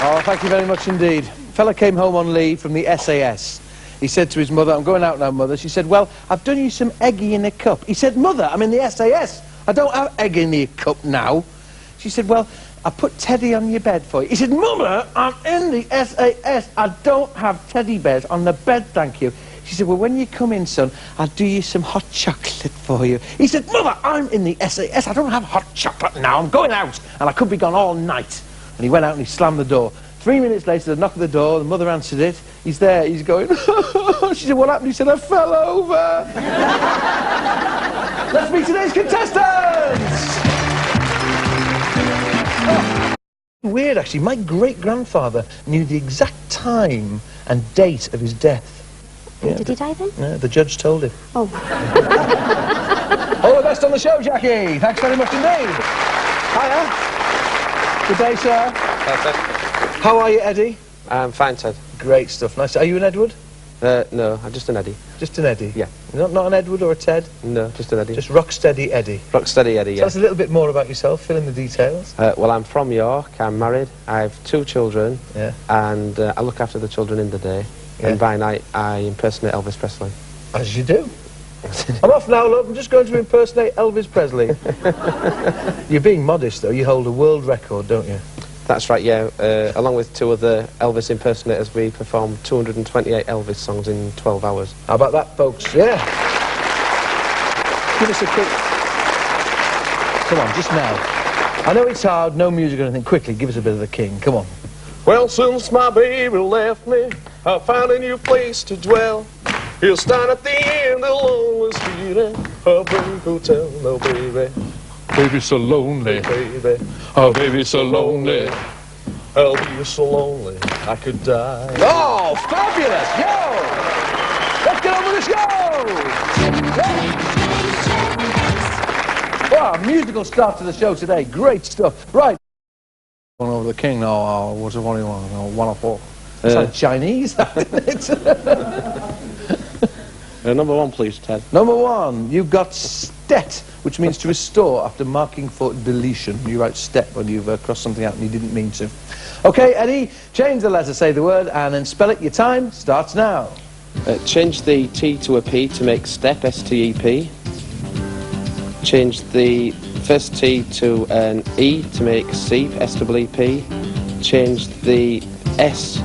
Oh, thank you very much indeed. Fella came home on leave from the SAS. He said to his mother, I'm going out now, Mother. She said, well, I've done you some eggy in a cup. He said, Mother, I'm in the SAS. I don't have egg in the cup now. She said, well, I put Teddy on your bed for you. He said, Mother, I'm in the SAS. I don't have teddy bears on the bed, thank you. She said, well, when you come in, son, I'll do you some hot chocolate for you. He said, Mother, I'm in the SAS. I don't have hot chocolate now. I'm going out, and I could be gone all night. And he went out and he slammed the door. 3 minutes later, the knock at the door, the mother answered it. He's there, he's going, she said, what happened? He said, I fell over. Let's meet today's contestants! Oh. Weird, actually. My great-grandfather knew the exact time and date of his death. Yeah, did he die then? Yeah, the judge told him. Oh. All the best on the show, Jackie. Thanks very much indeed. Hiya. Good day, sir. Perfect. How are you, Eddie? I'm fine, Ted. Great stuff. Nice. Are you an Edward? No, I'm just an Eddie. Just an Eddie? Yeah. Not an Edward or a Ted? No, just an Eddie. Just rocksteady Eddie. Rocksteady Eddie, yeah. Tell us a little bit more about yourself. Fill in the details. Well, I'm from York. I'm married. I have 2 children. Yeah. And I look after the children in the day. Yeah. And by night, I impersonate Elvis Presley. As you do. I'm off now, love. I'm just going to impersonate Elvis Presley. You're being modest, though. You hold a world record, don't you? That's right, yeah. Along with 2 other Elvis impersonators, we performed 228 Elvis songs in 12 hours. How about that, folks? Yeah. Give us a quick... Come on, just now. I know it's hard, no music or anything. Quickly, give us a bit of the King. Come on. Well, since my baby left me, I found a new place to dwell. He'll stand at the end of the lonely street at a big hotel. No, baby. Baby's so lonely. Baby. Oh, baby's so lonely. I'll be so lonely I could die. Oh, fabulous! Yo! Let's get on with the show! Wow, musical start to the show today. Great stuff. Right. One over the King now. Oh, what's the one you want? Oh, 104. It's like Chinese, isn't it? Number 1, please, Ted. Number 1, you've got stet, which means to restore after marking for deletion. You write step when you've crossed something out and you didn't mean to. Okay, Eddie, change the letter, say the word, and then spell it. Your time starts now. Change the T to a P to make step, S-T-E-P. Change the first T to an E to make seep, S-E-E-P. Change the S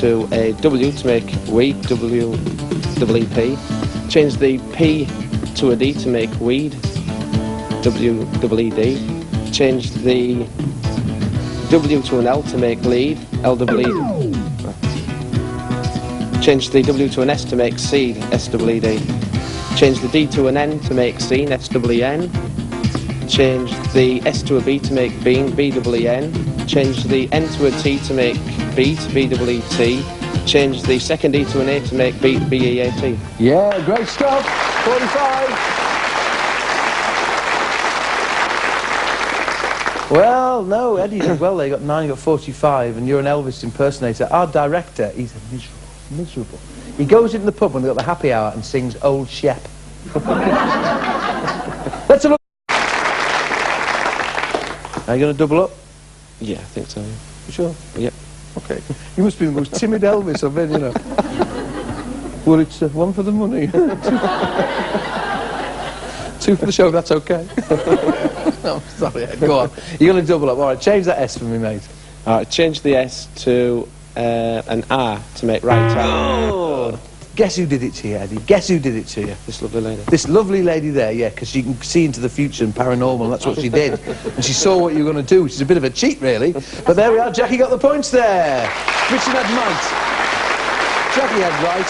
to a W to make weed, W-E-E-P. Change the P to a D to make weed, W-E-E-D. Change the W to an L to make lead, L-E-E-D. Change the W to an S to make seed, S-E-E-D. Change the D to an N to make scene, S-E-E-N. Change the S to a B to make bean, B-E-E-N. Change the N to a T to make beat, B-E-E-T. Change the second E to an A to make beat, B-E-A-T. Yeah, great stuff. 45. Well, no, Eddie did well. They got 9, you got 45, and you're an Elvis impersonator. Our director, he's a miserable. He goes into the pub when they've got the happy hour and sings Old Shep. Let's have a look. Are you going to double up? Yeah, I think so. You sure? Yep. Okay. You must be the most timid Elvis I've been, you know. Well, it's 1 for the money. 2 for the show, that's okay. No, sorry, go on. You're going to double up. All right, change that S for me, mate. All right, change the S to an R to make right arm. Oh. Guess who did it to you, Eddie? Guess who did it to you? This lovely lady. This lovely lady there, yeah, because she can see into the future and paranormal, that's what she did. And she saw what you were going to do, which is a bit of a cheat, really. But there we are, Jackie got the points there. Richard had might. Jackie had right.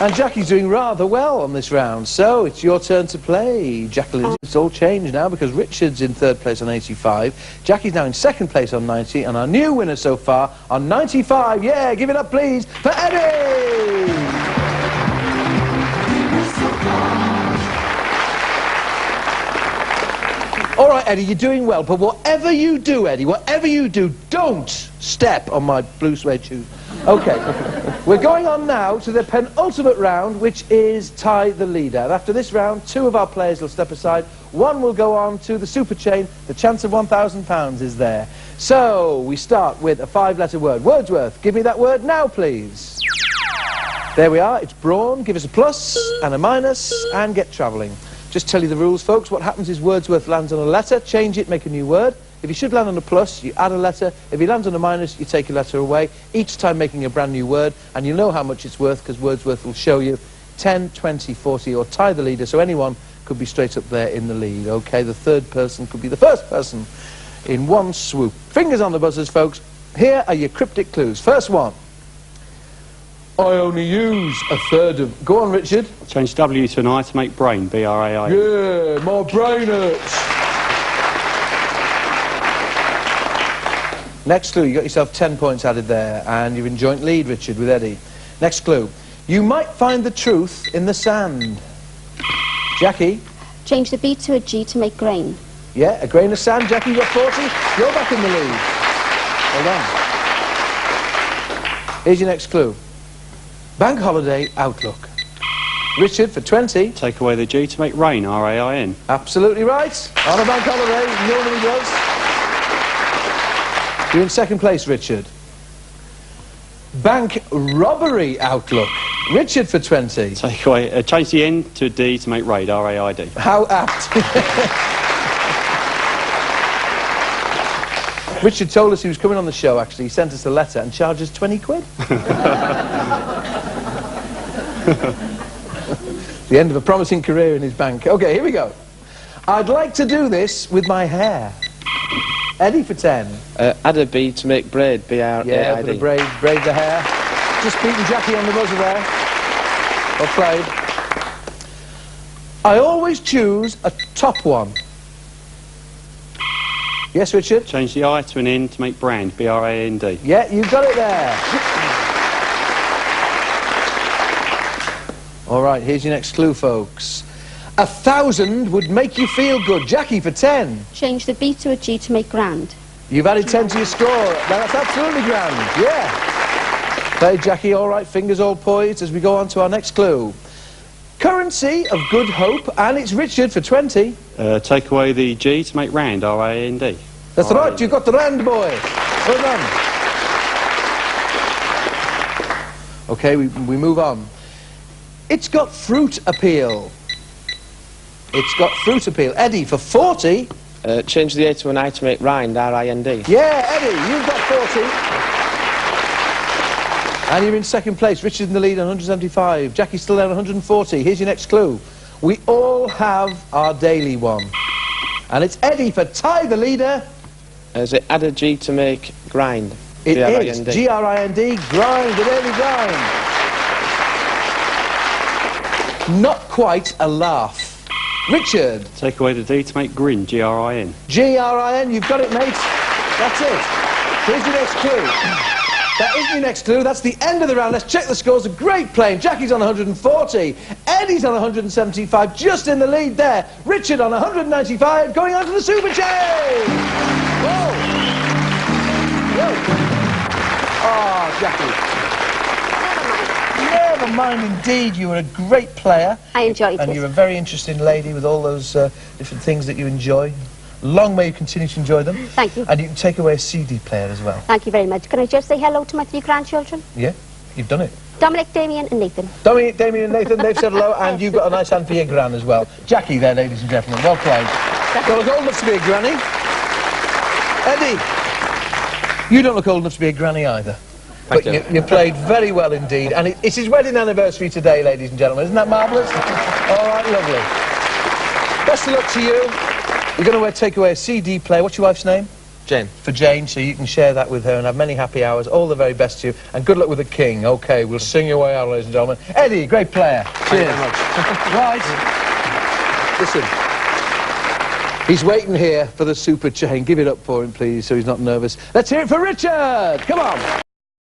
And Jackie's doing rather well on this round, so it's your turn to play. Jacqueline, it's all changed now because Richard's in 3rd place on 85, Jackie's now in 2nd place on 90, and our new winner so far on 95. Yeah, give it up, please, for Eddie! All right, Eddie, you're doing well, but whatever you do, Eddie, whatever you do, don't step on my blue suede shoes. Okay, we're going on now to the penultimate round, which is tie the leader. And after this round, 2 of our players will step aside. 1 will go on to the super chain. The chance of £1,000 is there. So, we start with a 5-letter word. Wordsworth, give me that word now, please. There we are, it's brawn. Give us a plus and a minus and get travelling. Just tell you the rules, folks. What happens is Wordsworth lands on a letter, change it, make a new word. If he should land on a plus, you add a letter. If he lands on a minus, you take a letter away, each time making a brand new word, and you'll know how much it's worth because Wordsworth will show you 10, 20, 40, or tie the leader, so anyone could be straight up there in the lead. Okay, the third person could be the first person in one swoop. Fingers on the buzzers, folks. Here are your cryptic clues. First one. I only use a third of... Go on, Richard. Change W to an I to make brain, B-R-A-I. Yeah, my brain hurts. Next clue, you got yourself 10 points added there, and you're in joint lead, Richard, with Eddie. Next clue. You might find the truth in the sand. Jackie? Change the B to a G to make grain. Yeah, a grain of sand. Jackie, you got 40. You're back in the lead. Well done. Here's your next clue. Bank holiday outlook. Richard, for 20. Take away the G to make rain, R-A-I-N. Absolutely right. On a bank holiday, normally does. You're in second place, Richard. Bank robbery outlook. Richard for 20. Take away, change the N to a D to make raid, R-A-I-D. How apt. Richard told us he was coming on the show, actually. He sent us a letter and charged us 20 quid. The end of a promising career in his bank. Okay, here we go. I'd like to do this with my hair. Eddie for 10. Add a B to make braid, B-R-A-I-D. Yeah, for the braid the hair. Just beating Jackie on the buzzer there. Well played. I always choose a top one. Yes, Richard? Change the I to an N to make brand, B-R-A-N-D. Yeah, you got it there. All right, here's your next clue, folks. 1,000 would make you feel good. Jackie for 10. Change the B to a G to make grand. You've added 10 to your score. That's absolutely grand, yeah. Play, Jackie, all right, fingers all poised as we go on to our next clue. Currency of good hope, and it's Richard for 20. Take away the G to make rand, R-A-N-D. That's right, you got the rand, boy. Well done. Okay, we move on. It's got fruit appeal. It's got fruit appeal. Eddie, for 40. Change the A to an I to make rind, R-I-N-D. Yeah, Eddie, you've got 40. And you're in second place. Richard in the lead on 175. Jackie's still there on 140. Here's your next clue. We all have our daily one. And it's Eddie for tie the leader. Is it add a G to make grind? It G-R-I-N-D. is G-R-I-N-D, grind, the daily grind. Not quite a laugh. Richard. Take away the D to make grin, G-R-I-N. G-R-I-N, you've got it, mate. That's it. Here's your next clue. That isn't your next clue, that's the end of the round. Let's check the scores. A great playing. Jackie's on 140. Eddie's on 175, just in the lead there. Richard on 195, going on to the super chain. Whoa. Whoa. Oh, Jackie. Never mind, indeed. You were a great player. I enjoyed it. And you're a very interesting lady with all those different things that you enjoy. Long may you continue to enjoy them. Thank you. And you can take away a CD player as well. Thank you very much. Can I just say hello to my 3 grandchildren? Yeah, you've done it. Dominic, Damien and Nathan. Dominic, Damien and Nathan, they've said hello, and you've got a nice hand for your gran as well. Jackie there, ladies and gentlemen. Well played. Don't look old enough to be a granny. Eddie, you don't look old enough to be a granny either. Thank But you. you played very well indeed. And it's his wedding anniversary today, ladies and gentlemen. Isn't that marvellous? All right, lovely. Best of luck to you. You're going to take away a CD player. What's your wife's name? Jane. For Jane, so you can share that with her and have many happy hours. All the very best to you. And good luck with the king. OK, we'll sing your way out, ladies and gentlemen. Eddie, great player. Cheers. Right. Listen. He's waiting here for the super chain. Give it up for him, please, so he's not nervous. Let's hear it for Richard. Come on.